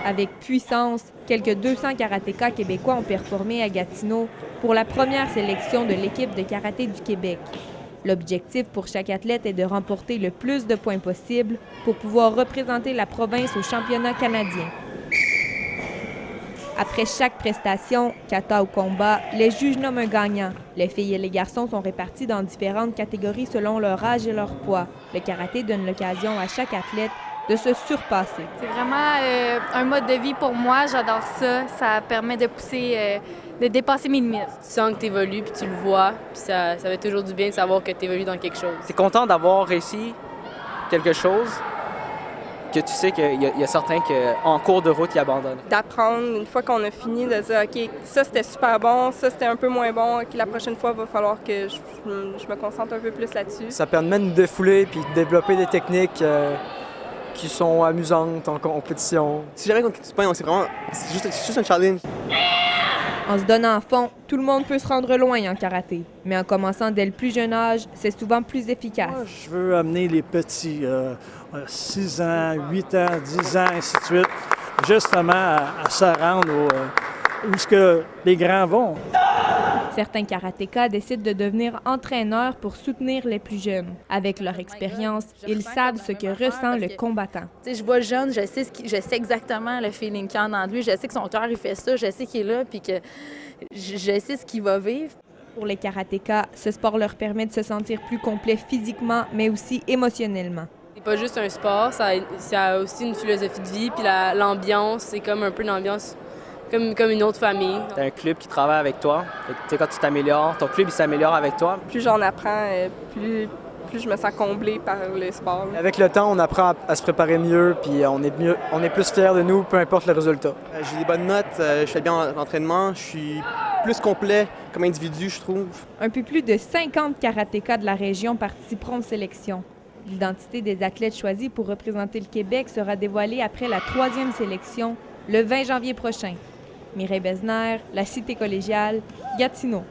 Avec puissance, quelques 200 karatékas québécois ont performé à Gatineau pour la première sélection de l'équipe de karaté du Québec. L'objectif pour chaque athlète est de remporter le plus de points possible pour pouvoir représenter la province au championnat canadien. Après chaque prestation, kata ou combat, les juges nomment un gagnant. Les filles et les garçons sont répartis dans différentes catégories selon leur âge et leur poids. Le karaté donne l'occasion à chaque athlète de se surpasser. C'est vraiment un mode de vie pour moi. J'adore ça. Ça permet de pousser, de dépasser mes limites. Tu sens que tu évolues, puis tu le vois, puis ça fait toujours du bien de savoir que tu évolues dans quelque chose. Tu es content d'avoir réussi quelque chose que tu sais qu'il y a certains qu'en cours de route, ils abandonnent. D'apprendre, une fois qu'on a fini, de dire « OK, ça c'était super bon, ça c'était un peu moins bon, OK, la prochaine fois, il va falloir que je me concentre un peu plus là-dessus. » Ça permet de défouler puis de développer des techniques qui sont amusantes en compétition. Si jamais tu pognes, c'est juste un challenge. En se donnant à fond, tout le monde peut se rendre loin en karaté. Mais en commençant dès le plus jeune âge, c'est souvent plus efficace. Moi, je veux amener les petits, 6 ans, 8 ans, 10 ans, ainsi de suite, justement à se rendre où ce que les grands vont. Certains karatékas décident de devenir entraîneurs pour soutenir les plus jeunes. Avec leur expérience, ils savent ce que ressent le combattant. T'sais, je vois le jeune, je sais exactement le feeling qu'il y a en lui, je sais que son cœur il fait ça, je sais qu'il est là, puis que je sais ce qu'il va vivre. Pour les karatékas, ce sport leur permet de se sentir plus complet physiquement, mais aussi émotionnellement. C'est pas juste un sport, ça a aussi une philosophie de vie, puis l'ambiance, c'est comme un peu une ambiance comme une autre famille. Tu as un club qui travaille avec toi. Fait que, quand tu t'améliores, ton club il s'améliore avec toi. Plus j'en apprends, plus je me sens comblée par le sport. Avec le temps, on apprend à se préparer mieux puis on est plus fiers de nous, peu importe le résultat. J'ai des bonnes notes, je fais bien l'entraînement, je suis plus complet comme individu, je trouve. Un peu plus de 50 karatékas de la région participeront aux sélections. L'identité des athlètes choisis pour représenter le Québec sera dévoilée après la 3e sélection, le 20 janvier prochain. Mireille Besner, La Cité collégiale, Gatineau.